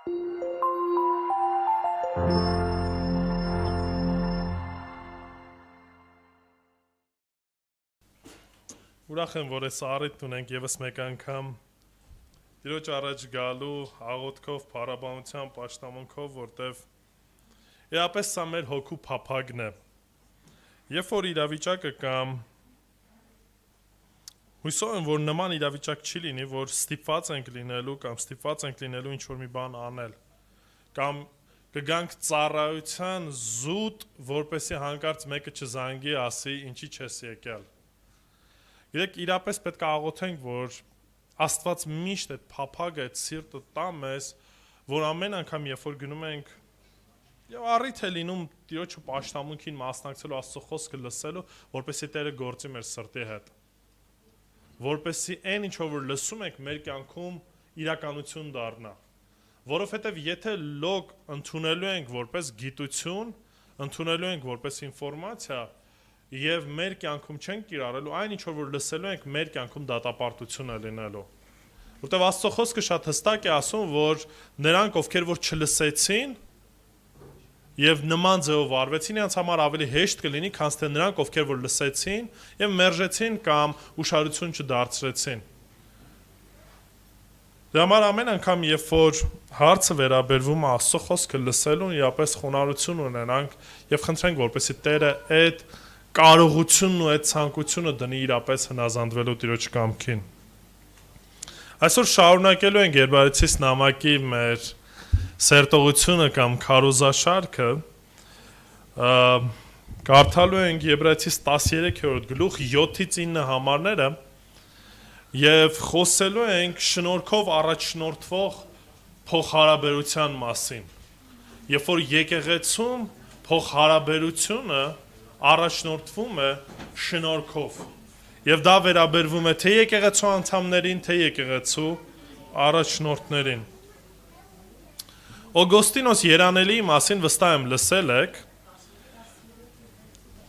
Ուրախ եմ, որ այս առիթ ունենք եւս մեկ անգամ Տիրոջ առաջ գալու աղոթքով, փառաբանությամբ, պաշտամունքով, որտեվ իրապես սա մեր հոգու փափագն է։ Երբ որ իրավիճակը կամ հույսով եմ, որ նման իրավիճակ չի լինի, որ ստիպված ենք լինելու կամ ստիպված ենք լինելու ինչ-որ մի բան անել, կամ կգանք ծառայության զուտ, որպեսզի հանկարծ մեկը չզանգի, ասի, ինչի չես եկել։ Գիտեք, իրապես պետք է աղոթենք, որ Աստված միշտ այդ փափագը, այդ սիրտը տա մեզ, որ ամեն անգամ, երբ որ գնում ենք եւ առիթ է լինում Տիրոջը պաշտամունքին մասնակցելու, Աստծո խոսքը լսելու, որպեսզի Տերը գործի մեր սրտի հետ։ Որպեսզի այն ինչ որ լսում ենք մեր կյանքում իրականություն դառնա։ Որովհետեւ եթե լոկ ընդունելու ենք որպես գիտություն, ընդունելու ենք որպես ինֆորմացիա, եւ մեր կյանքում չենք կիրառելու, այն ինչ որ լսելու ենք մեր կյանքում դատապարտություն է լինելու։ Որտեւ Աստծո խոսքը շատ հստակ է ասում, որ նրանք, ովքեր որ չլսեցին եւ նման ձեւով արվեցին, իրենց համար ավելի հեշտ կլինի, քան թե նրանք, ովքեր որ լսեցին եւ մերժեցին կամ ուշադրություն չդարձրեցին։ Դրա համար ամեն անգամ, երբ որ հարցը վերաբերվում է Աստծո խոսքը լսելուն, իրապես խոնարհություն ունենանք եւ խնդրենք, որպեսզի Տերը այդ կարողությունն ու այդ ցանկությունը դնի իրապես հնազանդվելու Տիրոջ կամքին։ Այսօր շարունակելու ենք Երբարեցիս նամակի մեր սերտողությունը կամ քարոզաշարքը, կարդալու ենք Եբրայեցիս 13-րդ գլուխ 7-ից 9 համարները եւ խոսելու ենք շնորհքով առաջնորդվող փոխհարաբերության մասին։ Երբ որ եկեղեցում փոխհարաբերությունը առաջնորդվում է շնորհքով եւ դա վերաբերվում է թե եկեղեցու անդամներին, թե եկեղեցու առաջնորդներին։ Օգոստինոս Երանելիի մասին վստահ եմ լսել եք,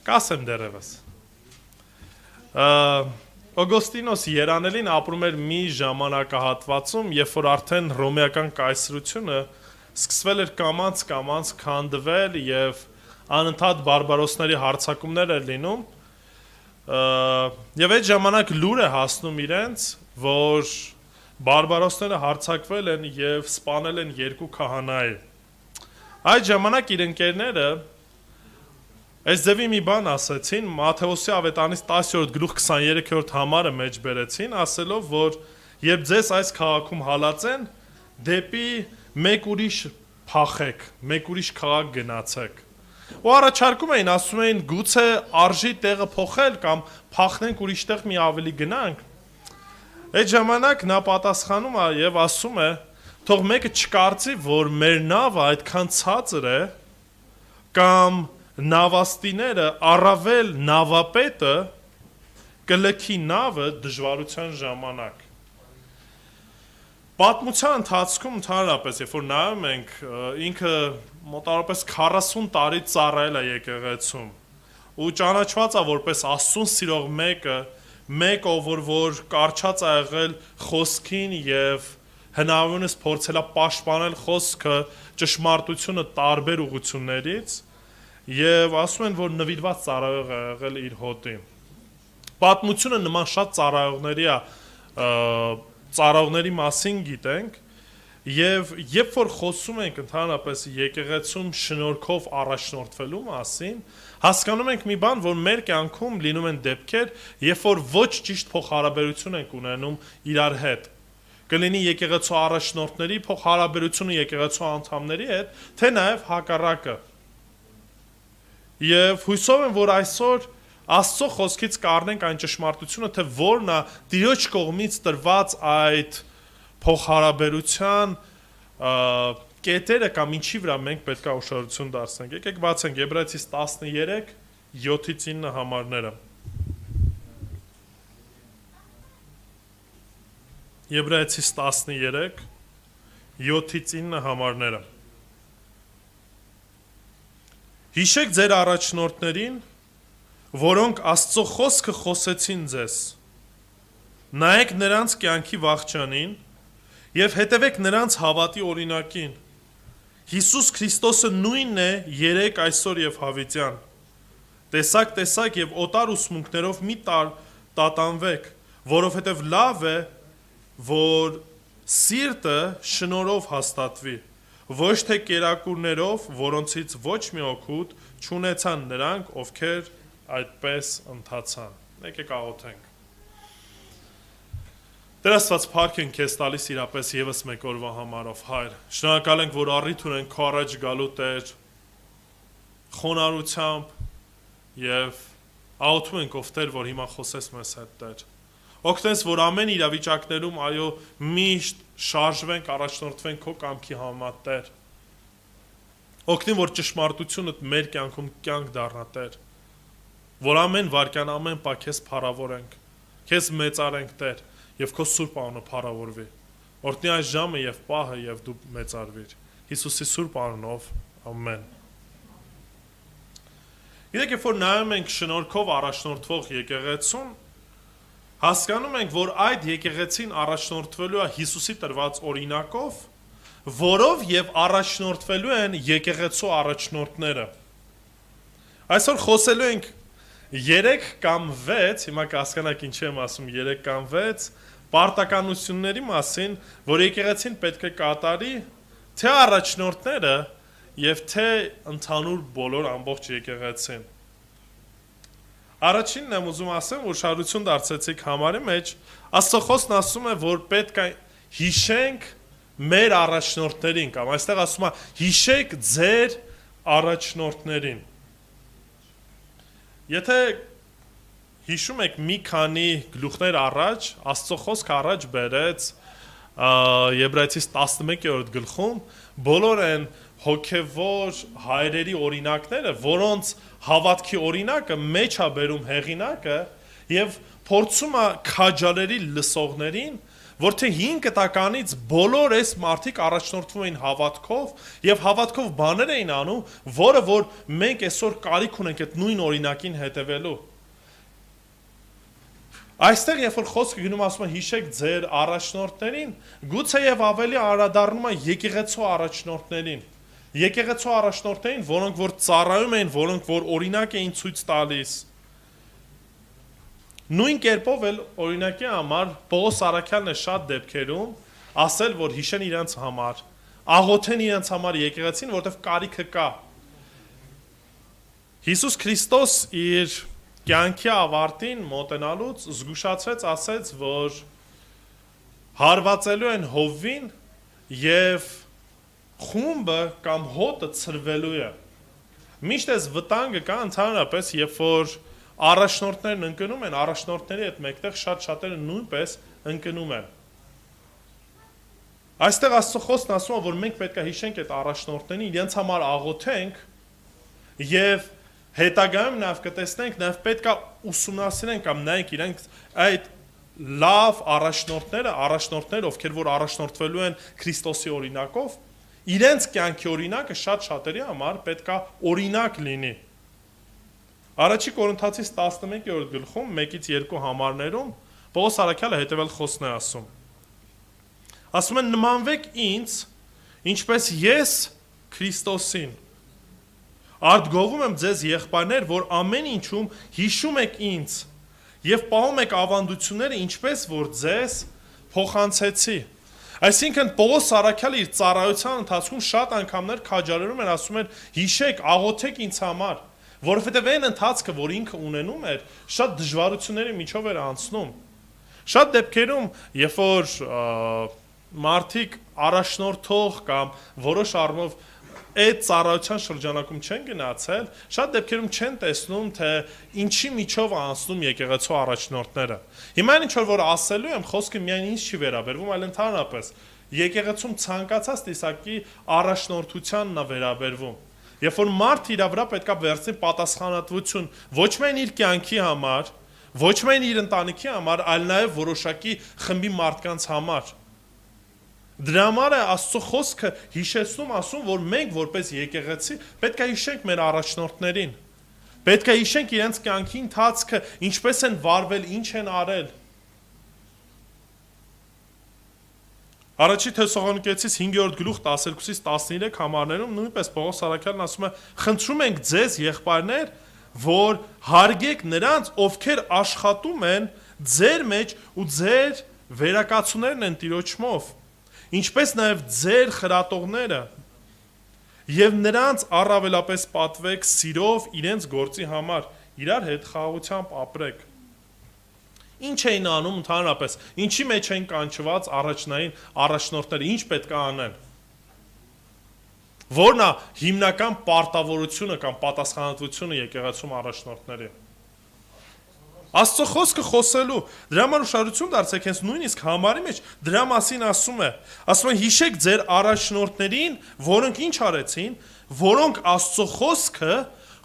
կասեմ դերևս։ Օգոստինոս Երանելին ապրում էր մի ժամանակահատվածում, երբ որ արդեն ռոմեական կայսրությունը սկսվել էր կամաց քանդվել եւ անընդհատ բարբարոսների հարձակումներ էր լինում, եւ այդ ժամանակ լուր է հասնում իրենց, որ բարբարոսները հարձակվել են եւ սպանել են 2 քահանայի։ Այդ ժամանակ իր ընկերները այս ձևի մի բան ասեցին, Մատթեոսի ավետարանից 10-րդ գլուխ 23-րդ համարը մեջ բերեցին, ասելով, որ երբ ձեզ այս քաղաքում հալածեն, դեպի մեկ ուրիշ փախեք, մեկ ուրիշ քաղաք գնացեք։ Ու առաջարկում էին, ասում էին, գուցե արժի տեղը փոխել կամ փախնենք ուրիշ տեղ մի ավելի գնանք։ Այդ ժամանակ նա պատասխանում է եւ ասում է, թող մեկը չկարծի, որ մեր նավը այդքան ցածր է, կամ նավաստիները առավել նավապետը կլքի նավը դժվարության ժամանակ։ Պատմության ընթացքում ընդհանրապես, երբ որ նայում ենք, ինքը մոտավորապես 40 տարի ծառայել է եկեղեցում ու ճանաչված է որպես Աստծուն սիրող մեկ ով որ կարճած է եղել խոսքին եւ հնարավորինս փորձել է պաշտպանել խոսքը ճշմարտությունը տարբեր ուղղություններից եւ ասում են, որ նվիրված ծառայող է եղել իր հոտին։ Պատմությունը նման շատ ծառայողների մասին գիտենք եւ երբ որ խոսում ենք ընդհանրապես եկեղեցում շնորհքով առաջնորդվելու մասին, հասկանում ենք մի բան, որ մեր կյանքում լինում են դեպքեր, երբ որ ոչ ճիշտ փոխհարաբերություն ենք ունենում իրար հետ։ Կլինի եկեղեցու առաջնորդների փոխհարաբերությունը եկեղեցու անդամների հետ, թե նաեւ հակառակը։ Եվ հույսով եմ, որ այսօր Աստծո խոսքից կառնենք այն ճշմարտությունը, թե որն է Տիրոջ կողմից տրված այդ փոխհարաբերության կետերը կամ ինչի վրա մենք պետք է ուշադրություն դարձնենք։ Եկեք բացենք Եբրայեցիս 13 7-ից 9 համարները։ Եբրայեցիս 13 7-ից 9 համարները։ Հիշեք ձեր առաջնորդներին, որոնք Աստծո խոսքը խոսեցին ձեզ։ Նայեք նրանց կյանքի վախճանին եւ հետևեք նրանց հավատի օրինակին, Հիսուս Քրիստոսը նույնն է երեք այսօր եւ հավիտյան։ Տեսակ եւ օտար ուսմունքներով մի տատանվեք, որովհետեւ լավ է, որ սիրտը շնորհով հաստատվի, ոչ թե կերակուրներով, որոնցից ոչ մի օգուտ չունեցան նրանք, ովքեր այդպես ընթացան։ Եկեք աղոթենք։ Տեր Աստված, փառք ենք քեզ տալիս իրապես եւս մեկ օրվա համարով, Հայր։ Շնորհակալ ենք, որ առիթ ունենք քո առաջ գալու, Տեր, խոնարհությամբ եւ աղոթում ենք, ով Տեր, որ հիմա խոսես մեզ հետ, Տեր։ Օգնես, որ ամեն իրավիճակներում, այո, միշտ շարժվենք, առաջնորդվենք քո կամքի համեմատ, Տեր։ Օգնի, որ ճշմարտությունը մեր կյանքում կյանք դառնա, Տեր։ Որ ամեն վարքյան, ամեն պահ քեզ փառավորենք, քեզ մեծարենք, Տեր, եւ քո սուրբ անունը փառավորվի։ Օրհնի այս ժամը եւ պահը եւ դու մեծարվիր։ Հիսուսի սուրբ անունով, ամեն։ Իրեք որ նայում ենք շնորհքով առաջնորդվող եկեղեցուն, հասկանում ենք, որ այդ եկեղեցին առաջնորդվելու է Հիսուսի տրված օրինակով, որով եւ առաջնորդվելու են եկեղեցու առաջնորդները։ Այսօր խոսելու ենք 3 կամ 6, հիմա կհասկանաք ինչի եմ ասում 3 կամ 6 պարտականությունների մասին, որ եկեղեցին պետք է կատարի թե առաջնորդները եւ թե ընդհանուր բոլոր ամբողջ եկեղեցին։ Առաջինն եմ ուզում ասեմ, որ շարություն դարձեցիք համարի մեջ, Աստծո խոսքն ասում է, որ պետք է հիշենք մեր առաջնորդներին, կամ այստեղ ասում է հիշեք ձեր առաջնորդներին։ Եթե հիշում եք մի քանի գլուխներ առաջ, Աստծո խոսքը առաջ բերեց Եբրայեցիս 11-րդ գլխում, բոլոր են հոգևոր հայրերի օրինակները, որոնց հավատքի օրինակը մեջ է բերում հեղինակը եւ փորձում է քաջալերի լսողներին, որ թե 5 տականից բոլոր այս մարդիկ առաջնորդվում էին հավատքով եւ հավատքով բաներ էին անում, որը որ մենք այսօր կարիք ունենք այդ նույն օրինակին հետևելու։ Այստեղ երբ որ խոսքը գնում ասում է հիշեք ձեր առաջնորդներին, գուցե եւ ավելի անդրադառնում է եկեղեցու առաջնորդներին։ Եկեղեցու առաջնորդներին, որոնք որ ծառայում էին, որոնք որ օրինակ էին ցույց տալիս։ Նույն կերպով էլ օրինակի համար Պողոս Արաքյալն է շատ դեպքերում ասել, որ հիշեն իրենց համար, աղոթեն իրենց համար եկեղեցին, որտեղ կարիքը կա։ Հիսուս Քրիստոս իր կյանքի ավարտին մոտենալուց զգուշացրեց, ասեց, որ հարվածելու են հովվին եւ խումբը կամ հոտը ցրվելու է։ Միշտ այս վտանգը կա ընդհանրապես, երբ որ առաջնորդներն ընկնում են, առաջնորդների հետ մեկտեղ շատ-շատերը նույնպես ընկնում են։ Այստեղ Աստծո խոսքն ասում է, որ մենք պետք է հիշենք այդ առաջնորդներին, իրենց համար աղոթենք եւ հետագայում նաև կտեսնենք, նաև պետք է ուսումնասիրենք կամ նայենք իրենք այդ լավ առաջնորդները, ովքեր որ առաջնորդվելու են Քրիստոսի օրինակով, իրենց կյանքի օրինակը շատ-շատերի համար պետք է օրինակ լինի։ Առաջի Կորինթացիս 11-րդ գլխում 1-ից 2 համարներում Պողոս Արաքյալը հետևել խոսքն է ասում։ Ասում են նմանվեք ինձ, ինչպես ես Քրիստոսին։ Արդ գովում եմ ձեզ եղբայրներ, որ ամեն ինչում հիշում եք ինձ եւ պահում եք ավանդությունները, ինչպես որ ձեզ փոխանցեցի։ Այսինքն Պողոս Արաքյալը իր ծառայության ընթացքում շատ անգամներ քաջալերում էր, ասում էր հիշեք, աղոթեք ինձ համար, որովհետեւ այն ընթացքը, որ ինքը ունենում էր, շատ դժվարությունների միջով էր անցնում։ Շատ դեպքերում, երբ որ մարդիկ առաջնորդող կամ որոշ առումով այդ ծառայության շրջանակում չեն գնացել, շատ դեպքերում չեն տեսնում, թե ինչի միջով անցնում եկեղեցու առաջնորդները։ Հիմա ինչ որ ասելու եմ, խոսքը միայն ինձ չի վերաբերվում, այլ ընդհանրապես եկեղեցում ցանկացած տեսակի առաջնորդությանն է վերաբերվում։ Երբ որ մարդ իր վրա պետք է վերցնի պատասխանատվություն ոչ միայն իր կյանքի համար, ոչ միայն իր ընտանիքի համար, այլ նաև որոշակի խմբի մարդկանց համար։ Դրա համար է Աստծո խոսքը հիշեցնում, ասում, որ մենք որպես եկեղեցի պետք է հիշենք մեր առաջնորդներին։ Պետք է հիշենք իրենց կյանքի ընթացքը, ինչպես են վարվել, ինչ են արել։ Առաջի Թեսաղոնիկեցիս 5-րդ գլուխ 12-ից 13 համարներում նույնպես Պողոս Արաքյալն ասում է. «Խնդրում ենք ձեզ, եղբայրներ, որ հարգեք նրանց, ովքեր աշխատում են ձեր մեջ ու ձեր վերակացուներն են Տիրոջմով, ինչպես նաև ձեր խրատողները, եւ նրանց առավելապես պատվեք սիրով իրենց գործի համար, իրար հետ խաղաղությամբ ապրեք»։ Ինչ էին անում ընդհանրապես, ինչի մեջ են կանչված առաջնային առաջնորդները, ինչ պետք է անեն, որն է հիմնական պարտավորությունը կամ պատասխանատվությունը եկեղեցում առաջնորդների։ Աստծո խոսքը խոսելու, դրա համար ուշադրություն դարձեք, հենց նույնիսկ համարի մեջ դրա մասին ասում է, հիշեք ձեր առաջնորդներին, որոնք ինչ արեցին, որոնք Աստծո խոսքը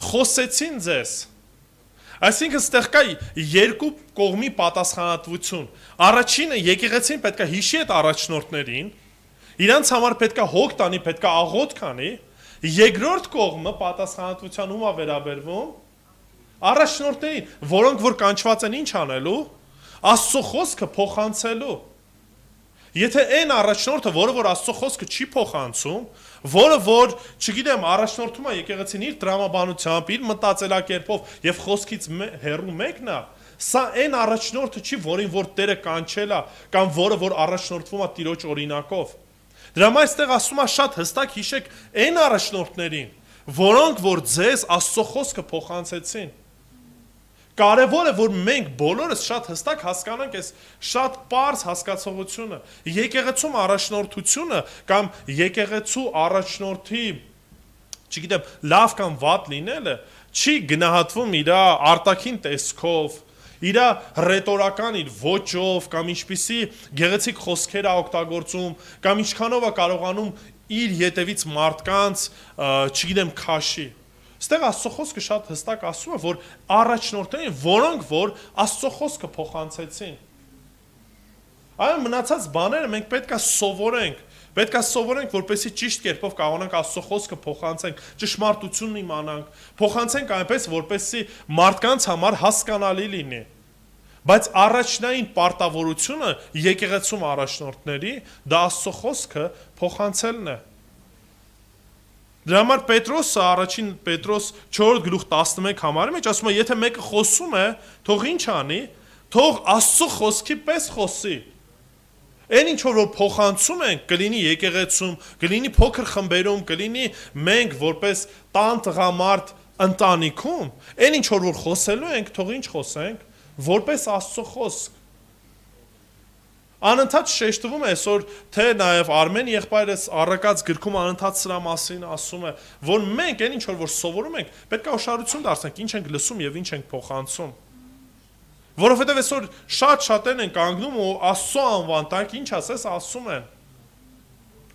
խոսեցին ձեզ։ Այսինքն ստեղ կա երկու կողմի պատասխանատվություն։ Առաջինը եկեղեցին պետք է հիշի այդ առաջնորդներին, իրանց համար պետք է հոգ տանի, պետք է աղոթք անի, երկրորդ կողմը պատասխանատվության ում է վերաբերվում առաջնորդներին, որոնք որ կանչված են ինչ անելու, Աստծո խոսքը փոխանցելու։ Եթե այն առաջնորդը, որը որ Աստծո խոսքը չի փոխանցում, որը որ, չգիտեմ, առաջնորդում է եկեղեցին իր տրամաբանությամբ, իր մտածելակերպով եւ խոսքից հեռու մեկն է, սա այն առաջնորդը չի, որին որ Տերը կանչել է, կամ որը որ առաջնորդվում է Տիրոջ օրինակով։ Դրա համար այստեղ ասում է շատ հստակ հիշեք այն առաջնորդներին, որոնք որ ձեզ Աստծո խոսքը փոխանցեցին։ Կարևոր է, որ մենք բոլորս շատ հստակ հասկանանք այս շատ պարզ հասկացողությունը։ Եկեղեցում առաջնորդությունը կամ եկեղեցու առաջնորդի, չգիտեմ, լավ կամ վատ լինելը չի գնահատվում իր արտաքին տեսքով, իր ռետորական իր ոճով կամ ինչպիսի գեղեցիկ խոսքեր է օգտագործում, կամ ինչքանով է կարողանում իր ետևից մարդկանց, չգիտեմ, քաշի։ Ստեղ Աստծո խոսքը շատ հստակ ասում է, որ առաջնորդներին, որոնք որ Աստծո խոսքը փոխանցեցին։ Այն մնացած բաները մենք պետք է սովորենք, որպեսզի ճիշտ կերպով կարողանանք Աստծո խոսքը փոխանցենք, ճշմարտությունն իմանանք, փոխանցենք այնպես, որպեսզի մարդկանց համար հասկանալի լինի։ Բայց առաջնային պարտավորությունը եկեղեցում առաջնորդների դա Աստծո խոսքը փոխանցելն է։ Դրա համար Պետրոսը առաջին Պետրոս 4 գլուխ 11 համարի մեջ ասում է, եթե մեկը խոսում է, թող ինչ անի, թող Աստծո խոսքի պես խոսի։ Այն ինչ որ փոխանցում ենք, կլինի եկեղեցում, կլինի փոքր խմբերում, կլինի մենք որպես տան տղամարդ ընտանիքում, այն ինչ որ խոսելու ենք, թող ինչ խոսենք, որպես Աստծո խոսք։ Անընդհատ շեշտվում է այսօր, թե նաև Արմեն եղբայրս առակած գրքում անընդհատ սրա մասին ասում է, որ մենք այն ինչ որ սովորում ենք, պետք է ուշադրություն դարձնենք, ինչ ենք լսում եւ ինչ ենք փոխանցում։ Որովհետեւ այսօր շատ-շատերն են կանգնում ու Աստծո անվան տակ ինչ ասես ասում են։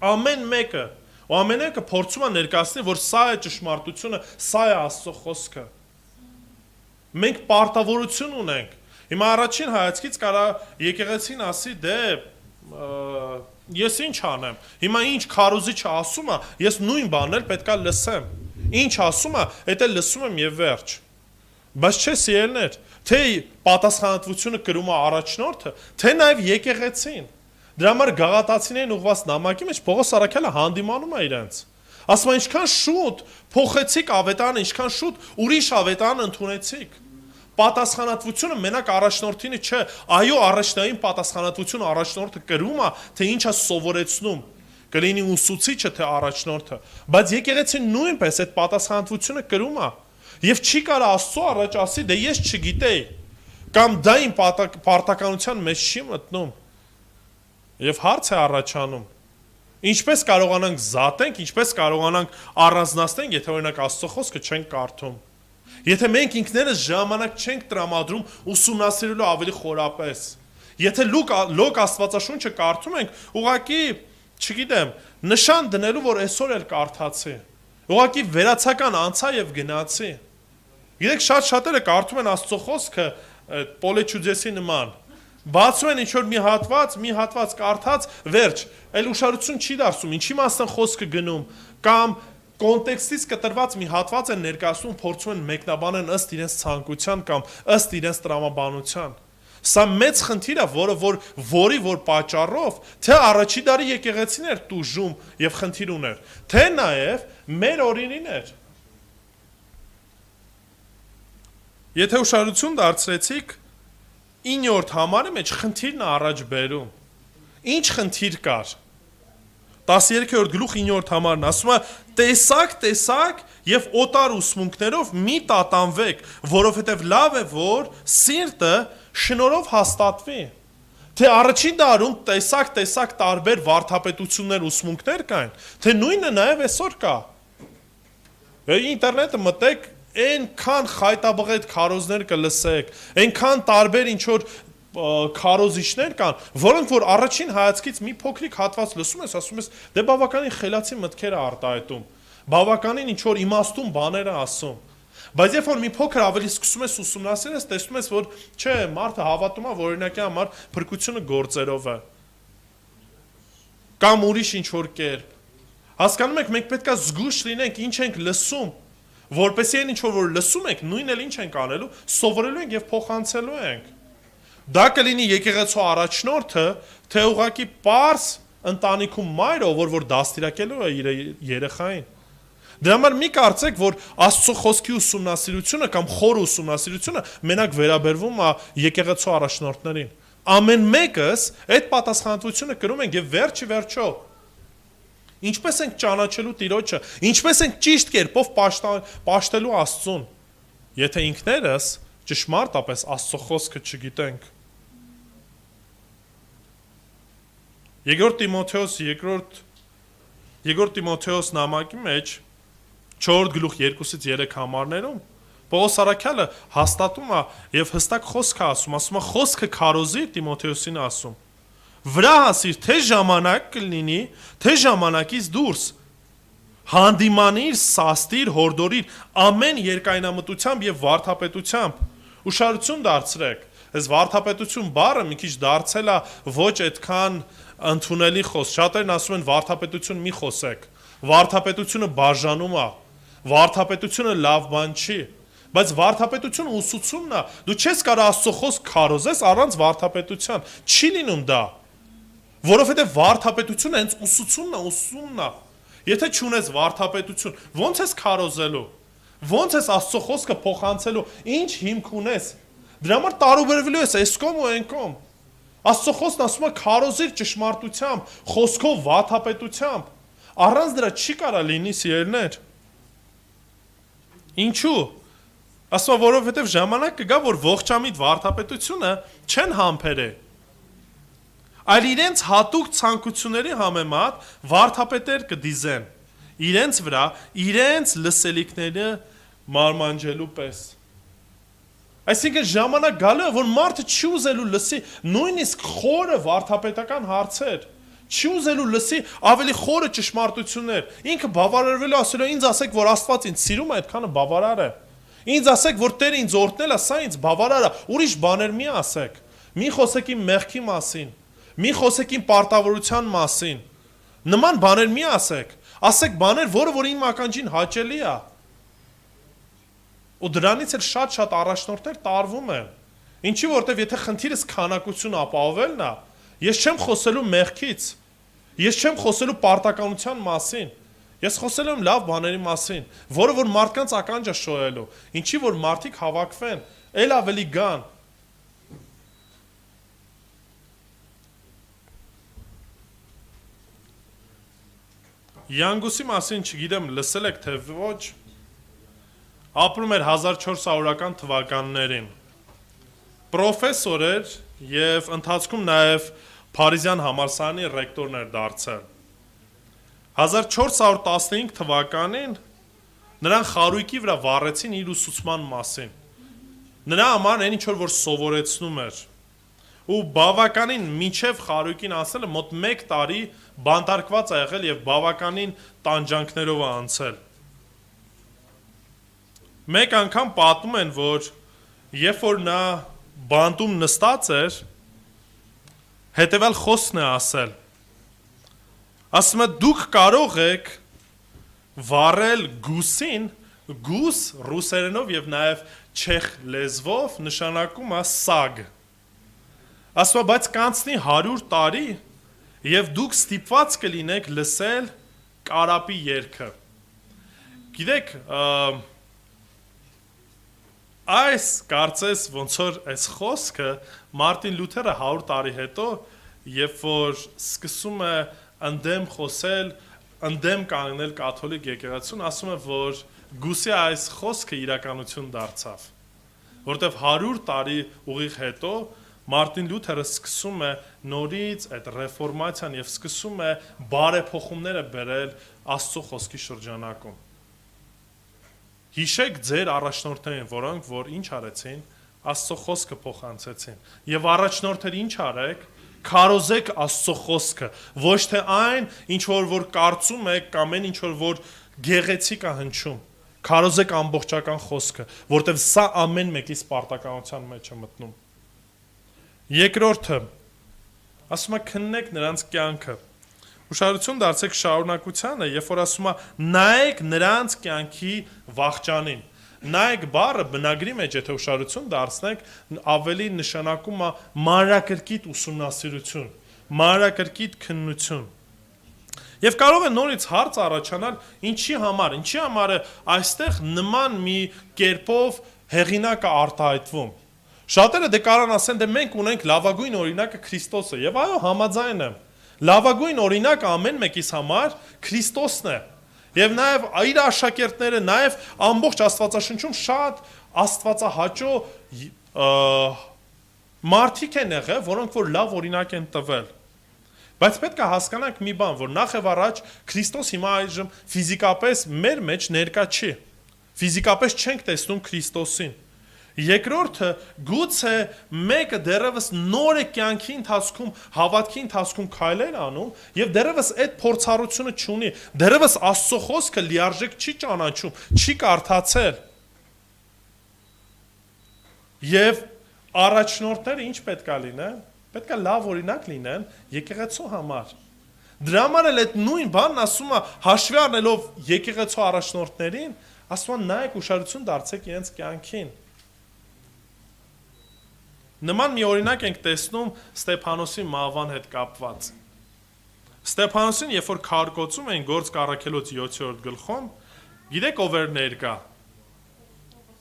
Ամեն մեկը, ու ամեն մեկը փորձում է ներկայացնել, որ սա է ճշմարտությունը, սա է Աստծո խոսքը։ Մենք պարտավորություն ունենք։ Հիմա առաջին հայացքից կարա եկեղեցին ասի, դե ես ինչ անեմ։ Հիմա ինչ քարոզիչը ասում է, ես նույն բանն էլ պետքա լսեմ։ Ինչ ասում է, դա լսում եմ եւ վերջ։ Բայց չէ, սիրելիներ, թե պատասխանատվությունը կրում է առաջնորդը, թե նաեւ եկեղեցին։ Դրա համար Գաղատացիներին ուղված նամակի մեջ Պողոս Արաքյալը հանդիմանում է իրենց։ Ասում է, ինչքան շուտ փոխեցիք ավետարանը, ինչքան շուտ ուրիշ ավետարան ընդունեցիք։ Պատասխանատվությունը մենակ առաջնորդինը չէ, այո, առաջնային պատասխանատվությունը առաջնորդը կրում է, թե ինչ է սովորեցնում, կլինի ուսուցիչը, թե առաջնորդը, բայց եկեղեցին նույնպես այդ պատասխանատվությունը կրում է, եւ չի կարա Աստծո առաջ ասի, դե ես չգիտեի, կամ դա իմ պարտականության մեջ չի մտնում, եւ հարց է առաջանում, ինչպես կարողանանք զատենք, ինչպես կարողանանք առանձնացնենք, եթե օրինակ Աստծո խոսքը չենք կարդում։ Եթե մենք ինքներս ժամանակ չենք տրամադրում ուսումնասիրելու ավելի խորապես, եթե լոկ Աստվածաշունչը կարդում ենք, ուղղակի, չգիտեմ, նշան դնելու, որ այսօր էլ կարդացի, ուղղակի վերացական անցա եւ գնացի։ Գիտեք, շատ-շատերը կարդում են Աստծո խոսքը Պոլեչուդեսի նման, բացում են ինչ-որ մի հատված կարդած, վերջ, այլ ուշադրություն չի դարձում, ինչի մասն է խոսքը գնում, կամ կոնտեքստից կտրված մի հատված են ներկայացնում, փորձում են մեկնաբանել ըստ իրենց ցանկության կամ ըստ իրենց տրամաբանության։ Սա մեծ խնդիր է, որի պատճառով թե առաջի դարի եկեղեցիներ տուժում եւ խնդիր ուներ, թե նաեւ մեր օրինիներ։ Եթե ուշադրություն դարձրեցիք 9-րդ համարի մեջ խնդիրն է առաջ բերում։ Ինչ խնդիր կար։ 13-րդ գլուխ 9-րդ համարն ասում է. տեսակ եւ օտար ուսմունքներով մի տատանվեք, որովհետեւ լավ է որ սիրտը շնորհով հաստատվի։ Թե առաջին դարում տեսակ տարբեր վարդապետություններ ուսմունքներ կային, թե նույնը նաեւ այսօր կա։ Ինտերնետը մտեք, այնքան խայտաբղետ քարոզներ կլսեք, այնքան տարբեր ինչ որ քարոզիչներ կան, որոնք որ առաջին հայացքից մի փոքրիկ հատված լսում ես, ասում ես, դե բավականին խելացի մտքեր է արտահայտում, բավականին ինչ որ իմաստուն բաներ է ասում։ Բայց երբ որ մի փոքր ավելի սկսում ես ուսումնասիրել, տեսնում ես, որ չէ, մարդը հավատում է, որ օրինակի համար փրկությունը գործերով է։ Կամ ուրիշ ինչ որ կերպ։ Հասկանում եք, մենք պետք է զգույշ լինենք, ինչ ենք լսում, որպեսզի այն ինչ որ լսում ենք, նույնն էլ ինչ ենք անելու, սովորելու ենք եւ փոխանցելու ենք։ Դա կլինի եկեղեցու առաջնորդը, թե ուղղակի պարզ ընտանիքում մայրը, որ դաստիարակելու է իր երեխային։ Դրա համար մի կարծեք, որ Աստծո խոսքի ուսումնասիրությունը կամ խորը ուսումնասիրությունը մենակ վերաբերվում է եկեղեցու առաջնորդներին։ Ամեն մեկս այդ պատասխանատվությունը կրում ենք եւ վերջի վերջո ինչպես ենք ճանաչելու Տիրոջը, ինչպես ենք ճիշտ կերպով պաշտելու Աստծուն, եթե ինքներս ճշմարտապես Աստծո խոսքը չգիտենք։ Երկրորդ Տիմոթեոս նամակի մեջ 4 գլուխ 2-ից 3 համարներում Պողոս Արաքյալը հաստատում է եւ հստակ խոսք է ասում է խոսքը քարոզիր Տիմոթեոսին ասում։ Վրա հասիր թե ժամանակ կլինի, թե ժամանակից դուրս։ Հանդիմանիր, սաստիր, հորդորիր ամեն երկայնամտությամբ եւ վարդապետությամբ։ Ուշադրություն դարձրեք։ Այս վարդապետություն բառը մի քիչ դարձել է ոչ այդքան ընդունելի խոսք։ Շատերն ասում են վարդապետություն մի խոսեք։ Վարդապետությունը բաժանում է։ Վարդապետությունը լավ բան չի, բայց վարդապետությունը ուսուցումն է։ Դու չես կարող Աստծո խոսք քարոզես առանց վարդապետության։ Չի լինում դա։ Որովհետև վարդապետությունը հենց ուսուցումն է։ Եթե չունես վարդապետություն, ո՞նց ես քարոզելու։ Ո՞նց ես Աստծո խոսքը փոխանցելու։ Ինչ հիմք ունես։ Դրա համար տարուբերվելու ես այս կողմ ու այն կողմ։ Աստծո խոսքն ասում է քարոզիր ճշմարտությամբ, խոսքով վարդապետությամբ։ Առանց դրա չի կարա լինի սիրելիներ։ Ինչու՞։ Ասում որովհետև ժամանակ կգա, որ ողջամիտ վարդապետությունը չեն համբերե։ Այլ իրենց հատուկ ցանկությունների համեմատ վարդապետեր կդիզեն իրենց վրա, իրենց լսելիքները մարմանջելու պես։ Այսինքն ժամանակ գալու է, որ մարդը չի ուզելու լսի նույնիսկ խորը վարդապետական հարցեր, չի ուզելու լսի ավելի խորը ճշմարտություններ։ Ինքը բավարարվելու ասելու ինձ ասեք, որ Աստված ինձ սիրում է, այդքանը բավարար է։ Ինձ ասեք, որ Տերը ինձ օրհնել է, սա ինձ բավարար է, ուրիշ բաներ մի ասեք։ Մի խոսեք իմ մեղքի մասին, մի խոսեք իմ պարտավորության մասին։ Նման բաներ մի ասեք։ Ասեք բաներ, որ իմ ականջին հաճելի է։ Ու դրանից էլ շատ առաջնորդներ տարվում են։ Ինչի որտեվ եթե խնդիրս քանակություն ապահովելն է, ես չեմ խոսելու մեղքից, ես չեմ խոսելու պարտականության մասին, ես խոսելու եմ լավ բաների մասին, որը որ մարդկանց ականջը շոյելու, ինչի որ մարդիկ հավաքվեն, ել ավելի գան։ Յանգուսի մասին չգիտեմ լսել եք թե ոչ, ապրում էր 1400-ական թվականներին, պրոֆեսոր էր և ընթացքում նաև Փարիզյան համալսարանի ռեկտորն էր դարձել։ 1415 թվականին նրան խարույկի վրա վառեցին իր ուսուցման մասին։ Նրա համար այն ինչ որ սովորեցնում էր։ Ու բավականին մինչև խարույկին ասելը մոտ 1 տարի բանտարկված է եղել և բավականին տանջանքներով է անցել։ Մեկ անգամ պատմում են, որ երբ որ նա բանտում նստած էր, հետևյալ խոսքն է ասել։ Ասում է դուք կարող եք վառել գուսին, գուս ռուսերենով և նաև չեխ լեզվով նշանակում է սագ։ Ասում է, բայց կանցնի 100 տարի եւ դուք ստիպված կլինեք լսել կարապի երգը։ Գիտեք, այս կարծես ոնց որ այս խոսքը Մարտին Լութերը 100 տարի հետո, երբ որ սկսում է ընդդեմ խոսել, ընդդեմ կանգնել կաթոլիկ եկեղեցուն, ասում է, որ գուցե այս խոսքը իրականություն դարձավ, որտեվ 100 տարի ուղիղ հետո Մարտին Լութերը սկսում է նորից այդ ռեֆորմացիան եւ սկսում է բարեփոխումները բերել Աստծո խոսքի շրջանակում։ Հիշեք ձեր առաջնորդներին, որոնք որ ինչ արեցին, Աստծո խոսքը փոխանցեցին։ Եվ առաջնորդներ ինչ արեք, քարոզեք Աստծո խոսքը, ոչ թե այն, ինչ որ կարծում եք կամ այն ինչ որ գեղեցիկ է հնչում։ Քարոզեք ամբողջական խոսքը, որտեվ սա ամեն մեկի սպարտականության մեջ է մտնում։ Երկրորդը, ասում է քննեք նրանց կյանքը։ Ուշադրություն դարձեք շարունակությանը, երբ որ ասում է նայեք նրանց կյանքի վախճանին։ Նայեք բառը բնագրի մեջ, եթե ուշադրություն դարձնեք, ավելի նշանակում է մանրակրկիտ ուսումնասիրություն, մանրակրկիտ քննություն։ Եվ կարող է նորից հարց առաջանալ, ինչի համար է այստեղ նման մի կերպով հեղինակը արտահայտվում։ Շատերը դե կարան ասեն, դե մենք ունենք լավագույն օրինակը Քրիստոսը, եւ այո, համաձայն եմ։ Լավագույն օրինակը ամեն մեկիս համար Քրիստոսն է։ Եվ նաեւ իր աշակերտները, նաեւ ամբողջ Աստվածաշնչում շատ աստվածահաճո մարդիկ են եղել, որոնք որ լավ օրինակ են տվել։ Բայց պետք է հասկանանք մի բան, որ նախ եւ առաջ Քրիստոս հիմա այժմ ֆիզիկապես մեր մեջ ներկա չի։ Ֆիզիկապես չենք տեսնում Քրիստոսին։ Երկրորդը, գուցե մեկը դեռևս նոր է կյանքի ընթացքում, հավատքի ընթացքում քայլեր անում եւ դեռևս այդ փորձառությունը չունի, դեռևս Աստծո խոսքը լիարժեք չի ճանաչում, չի կարդացել։ Եվ առաջնորդները ինչ պետք է լինեն։ Պետք է լավ օրինակ լինեն եկեղեցու համար։ Դրա համար էլ այդ նույն բանն ասում է, հաշվի առնելով եկեղեցու առաջնորդներին, ասում է նայեք ուշադրություն դարձեք իրենց կյանքին։ Նման մի օրինակ ենք տեսնում Ստեփանոսի մահվան հետ կապված։ Ստեփանոսին, երբ որ քարկոծում էին Գործք առաքելոց 7-րդ գլխում, գիտեք ով էր ներկա։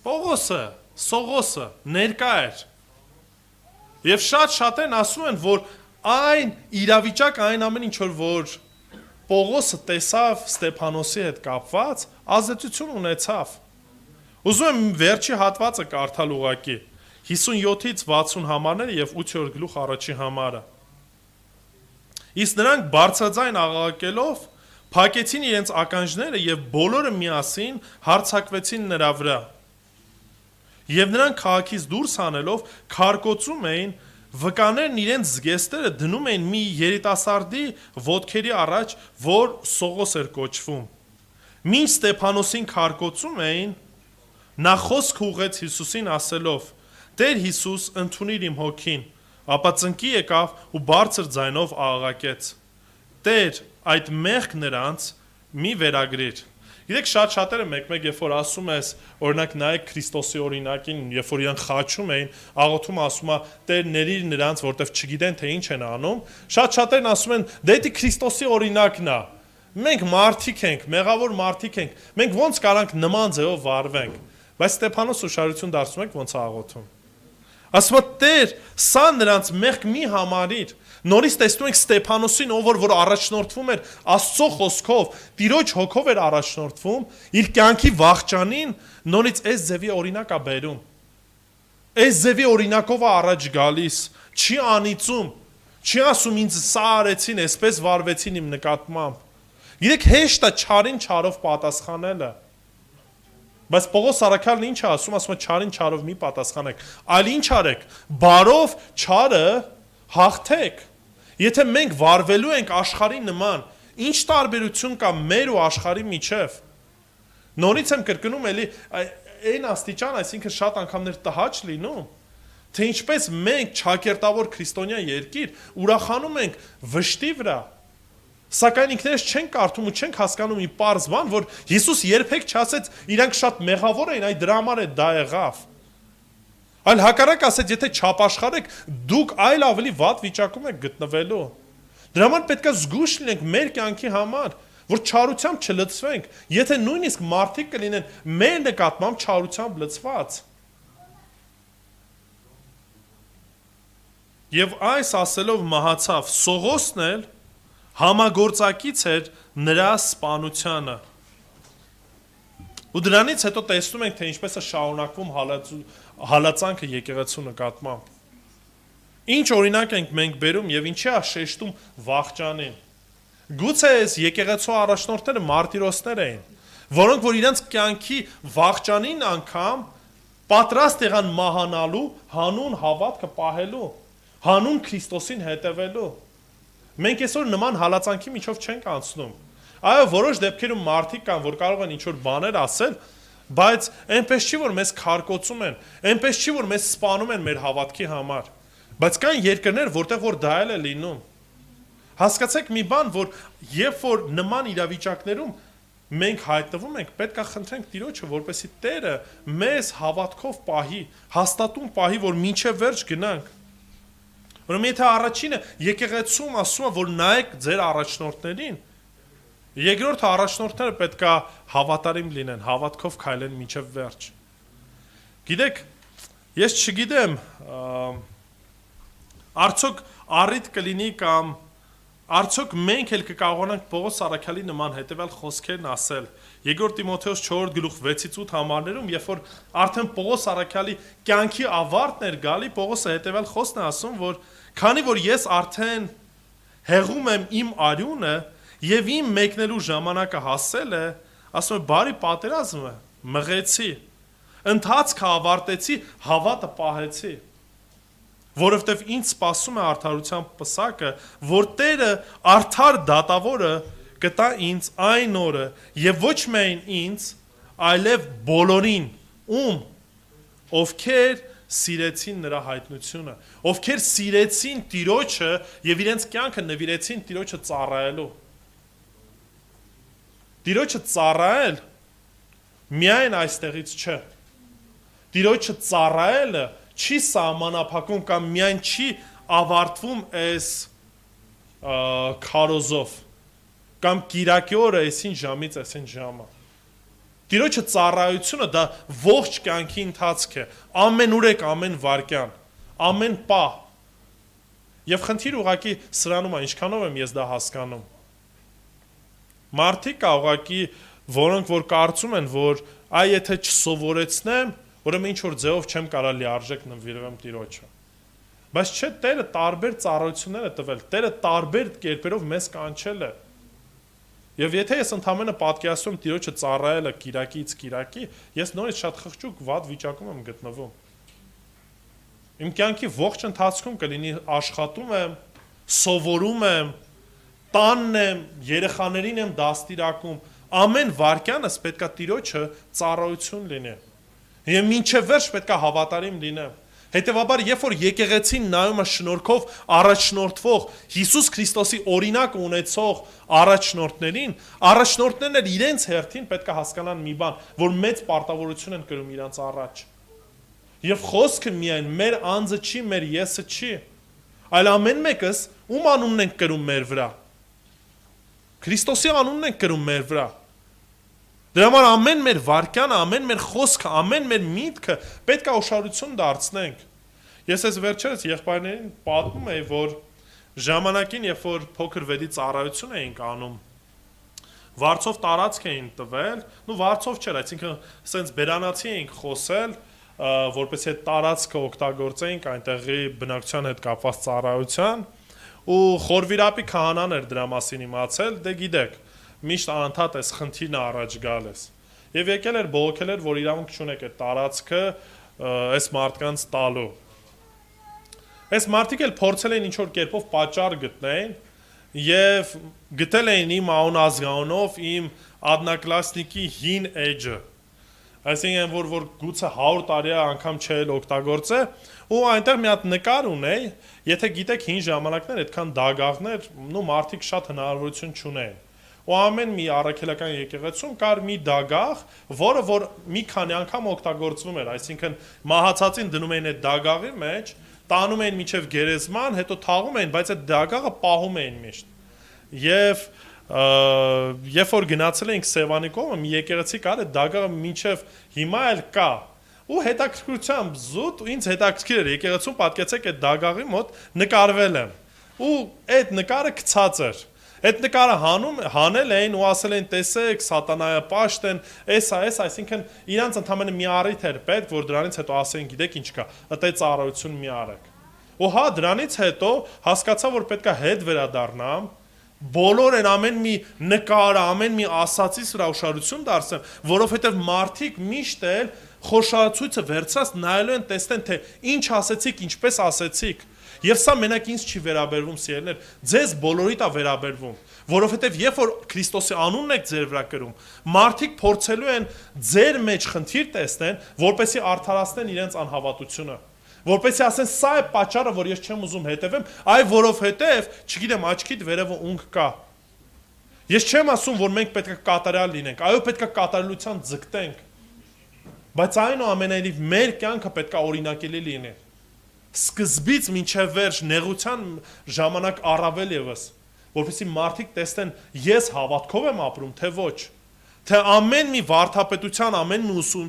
Պողոսը, Սողոսը ներկա էր։ Եվ շատերն ասում են, որ այն իրավիճակ, այն ամեն ինչ որ Պողոսը տեսավ Ստեփանոսի հետ կապված, ազդեցություն ունեցավ։ Ուզում եմ վերջի հատվածը կարդալ ուղղակի 57-ից 60 համարները եւ 8-րդ գլուխ առաջի համարը։ Իսկ նրանք բարձրաձայն աղաղակելով փակեցին իրենց ականջները եւ բոլորը միասին հարձակվեցին նրա վրա։ Եվ նրանք քաղաքից դուրս հանելով քարկոծում էին, վկաներն իրենց զգեստերը դնում էին մի երիտասարդի ոտքերի առաջ, որ Սողոս էր կոչվում։ Մինչ Ստեփանոսին քարկոծում էին, նա խոսք ուղղեց Հիսուսին ասելով. Տեր Հիսուս, ընդունիր իմ հոգին, ապա ծնկի եկավ ու բարձր ձայնով աղաղակեց. Տեր, այդ մեղք նրանց մի վերագրիր։ Գիտեք, շատերը մեկ-մեկ երբ որ ասում ես, օրինակ նայեք Քրիստոսի օրինակին, երբ որ իրենք խաչում էին, աղոթում ասում է, Տեր ների նրանց, որտեվ չգիտեն թե ինչ են անում, շատերն ասում են, դե դա Քրիստոսի օրինակն է։ Մենք մարդիկ ենք, մեղավոր մարդիկ ենք, մենք ոնց կարանք նման ձևով վարվենք։ Բայց Ստեփանոս ուշադրություն դարձնում եք ոնց է աղոթում։ Ասում է, Տեր, սա նրանց մեղք մի համարիր։ Նորից տեսնում ենք Ստեփանոսին, ով որ առաջնորդվում էր Աստծո խոսքով, Տիրոջ հոգով էր առաջնորդվում, իր կյանքի վախճանին նորից այս ձևի օրինակ է բերում։ Այս ձևի օրինակով է առաջ գալիս, չի անիծում, չի ասում ինձ սա արեցին, այսպես վարվեցին իմ նկատմամբ։ Գիտեք, հեշտ է չարին չարով պատասխանելը։ Բայց Պողոս առաքյալն ինչ է ասում է չարին չարով մի պատասխանեք, այլ ինչ արեք, բարով չարը հաղթեք։ Եթե մենք վարվելու ենք աշխարհի նման, ինչ տարբերություն կա մեր ու աշխարհի միջև։ Նորից եմ կրկնում էլի այն աստիճան, այսինքն շատ անգամներ տհաճ լինում, թե ինչպես մենք ճակերտավոր քրիստոնյա երկիր ուրախանում ենք վշտի վրա։ Սակայն ինքներս չենք կարդում ու չենք հասկանում մի պարզ բան, որ Հիսուս երբեք չասեց իրանք շատ մեղավոր էին, այ դրա համար է դա եղավ։ Այլ հակառակ ասած, եթե չապաշխարեք, դուք այլ ավելի վատ վիճակում եք գտնվելու։ Դրա համար պետք է զգույշ լինենք մեր կյանքի համար, որ չարությամբ չլցվենք, եթե նույնիսկ մարդիկ կլինեն մեր նկատմամբ չարությամբ լցված։ Եվ այս ասելով մահացավ, Սողոսն էլ համագործակից էր նրա սպանությանը։ Ու դրանից հետո տեսնում ենք, թե ինչպես է շարունակվում հալածանքը եկեղեցու նկատմամբ։ Ինչ օրինակ ենք մենք բերում եւ ինչի է շեշտում վախճանին։ Գուցե այս եկեղեցու առաջնորդները մարտիրոսներ էին, որոնք որ իրենց կյանքի վախճանին անգամ պատրաստ եղան մահանալու, հանուն հավատքը պահելու, հանուն Քրիստոսին հետևելու։ Մենք այսօր նման հալածանքի միջով չենք անցնում։ Այո, որոշ դեպքերում մարդիկ կան, որ կարող են ինչ-որ բաներ ասել, բայց այնպես չի, որ մեզ քարկոծում են, այնպես չի, որ մեզ սպանում են մեր հավատքի համար։ Բայց կան երկրներ, որտեղ որ դա էլ է լինում։ Հասկացեք մի բան, որ երբ որ նման իրավիճակներում մենք հայտնվում ենք, պետք է խնդրենք Տիրոջը, որպեսզի Տերը մեզ հավատքով պահի, հաստատուն պահի, որ մինչև վերջ գնանք։ Ուրեմն եթե առաջինը եկեղեցում ասում է, որ նայեք ձեր առաջնորդներին, երկրորդը առաջնորդները պետք է հավատարիմ լինեն, հավատքով քայլեն մինչև վերջ։ Գիտեք, ես չգիտեմ, արդյոք առիթ կլինի կամ արդյոք մենք էլ կկարողանանք Պողոս Առաքյալի նման հետևյալ խոսքերն ասել։ Երկրորդ Տիմոթեոս 4:6-8 համարներում, երբ որ արդեն Պողոս Առաքյալի կյանքի ավարտն էր գալի, Պողոսը հետևյալ խոսքն է ասում, որ քանի որ ես արդեն հեղում եմ իմ արյունը եւ իմ մեկնելու ժամանակը հասել է, ասում է բարի պատերազմ մղեցի, ընթացքը ավարտեցի, հավատը պահեցի, որովհետև ինձ սպասում է արդարության պսակը, որ Տերը արդար դատավորը կտա ինձ այն օրը եւ ոչ միայն ինձ, այլև բոլորին, ովքեր սիրեցին նրա հայտնությունը, ովքեր սիրեցին Տիրոջը եւ իրենց կյանքը նվիրեցին Տիրոջը ծառայելու։ Տիրոջը ծառայել միայն այստեղից չէ։ Տիրոջը ծառայելը չի սահմանափակում կամ միայն չի ավարտվում այս քարոզով կամ կիրակի օրը այսին ժամից այսին ժամը։ Տիրոջը ծառայությունը դա ողջ կյանքի ընթացք է, ամեն ուրեք, ամեն վայրկյան, ամեն պահ։ Եվ խնդիր ուղղակի սրանում է, ինչքանով եմ ես դա հասկանում։ Մարդիկ կա ուղղակի, որոնք որ կարծում են, որ այ եթե չսովորեցնեմ, ուրեմն ինչ որ ձևով չեմ կարող լիարժեք նվիրվեմ Տիրոջը։ Բայց չէ, Տերը տարբեր ծառայություններ է տվել, Տերը տարբեր կերպերով մեզ կանչել է։ Եվ եթե ես ընդամենը պատկերացնում Տիրոջը ծառայելը կիրակից կիրակի, ես նորից շատ խղճուկ վատ վիճակում եմ գտնվում։ Իմ կյանքի ողջ ընթացքում կլինի աշխատում եմ, սովորում եմ, տանն եմ, երեխաներին եմ դաստիարակում, ամեն վայրկյանս պետքա Տիրոջը ծառայություն լինի։ Եվ մինչև վերջ պետքա հավատարիմ լինեմ։ Հետևաբար, երբ որ եկեղեցին նայում է շնորհքով առաջնորդվող Հիսուս Քրիստոսի օրինակ ունեցող առաջնորդներին, առաջնորդներն էլ իրենց հերթին պետք է հասկանան մի բան, որ մեծ պարտավորություն են կրում իրենց առաջ։ Եվ խոսքը միայն մեր անձը չի, մեր եսը չի, այլ ամեն մեկս ում անունն ենք կրում մեր վրա։ Քրիստոսի անունն ենք կրում մեր վրա։ Դրա համար ամեն մեր վարքյանը, ամեն մեր խոսքը, ամեն մեր միտքը պետք է ուշադրություն դարձնենք։ Ես այս վերջերս եղբայրներին պատմում էի, որ ժամանակին, երբ որ փոքր վերի ծառայություն էինք անում, վարձով տարածք էին տվել, վարձով չէր, այսինքն սենց բերանացի էինք խոսել, որպեսզի այդ տարածքը օգտագործեինք այնտեղի բնակչության հետ կապված ծառայության, ու Խորվիրապի քահանան էր դրա մասին իմացել, դե գիտեք, միշտ անդադ այս խնդիրն առաջ գալիս։ Եվ եկել էր բողոքել էր, որ իրավունք չունեք այդ տարածքը այս մարդկանց տալու։ Այս մարդիկ էլ փորձել էին ինչ-որ կերպով պատճառ գտնեն եւ գտել էին իմ անուն ազգանունով իմ ադնակլասնիկի հին էջը։ Այսինքն որ գուցե 100 տարի անգամ չէլ օգտագործե, ու այնտեղ մի հատ նկար ունեի, եթե գիտեք հին ժամանակներ այդքան դագաղներ, մարդիկ շատ հնարավորություն չունեին։ ու ամեն մի առաքելական եկեղեցում կար մի դագաղ, որը որ մի քանի անգամ օգտագործվում էր, այսինքն մահացածին դնում էին այդ դագաղի մեջ, տանում էին մինչև գերեզման, հետո թաղում էին, բայց այդ դագաղը պահում էին միշտ։ Եվ երբ որ գնացել էինք Սևանի կողմը, մի եկեղեցի կար, այդ դագաղը մինչև հիմա էլ կա։ Ու հետաքրքրությամբ զուտ ինձ հետաքրքիր էր, եկեղեցում պատկեցեք այդ դագաղի մոտ նկարվել եմ։ Ու այդ նկարը գցած էր։ Այդ նկարը հանել էին ու ասել են տեսեք սատանայը պաշտ են, այսինքն իրանց ընդամենը մի առիթ էր պետք, որ դրանից հետո ասեն գիտեք ինչ կա, ըտե ծառայություն մի արեք։ Ու հա դրանից հետո հասկացա, որ պետքա հետ վերադառնամ, բոլոր են ամեն մի նկարը, ամեն մի ասածից վրա ուշադրություն դարձնեմ, որովհետև մարդիկ միշտ էլ խոշորացույցը վերցրած նայելու են տեսնեն թե ինչ ասեցիք, ինչպես ասեցիք։ Եվ սա մենակ ինձ չի վերաբերվում, սիրելիներ, ձեզ բոլորիդ է վերաբերվում, որովհետև երբ որ Քրիստոսի անունն եք ձեր վրա կրում, մարդիկ փորձելու են ձեր մեջ խնդիր տեսնեն, որպեսզի արդարացնեն իրենց անհավատությունը, որպեսզի ասեն սա է պատճառը, որ ես չեմ ուզում հետևեմ, այ որովհետև, չգիտեմ, աչքիդ վերևը ունք կա։ Ես չեմ ասում, որ մենք պետք է կատարյալ լինենք, այո, պետք է կատարելության ձգտենք, բայց այնուամենայնիվ մեր կյանքը պետք է օրինակելի լինի։ Սկզբից մինչև վերջ նեղության ժամանակ առավել եւս, որովհետեւ մարդիկ տեսնեն ես հավատքով եմ ապրում, թե ոչ, թե ամեն մի վարդապետության, ամեն մի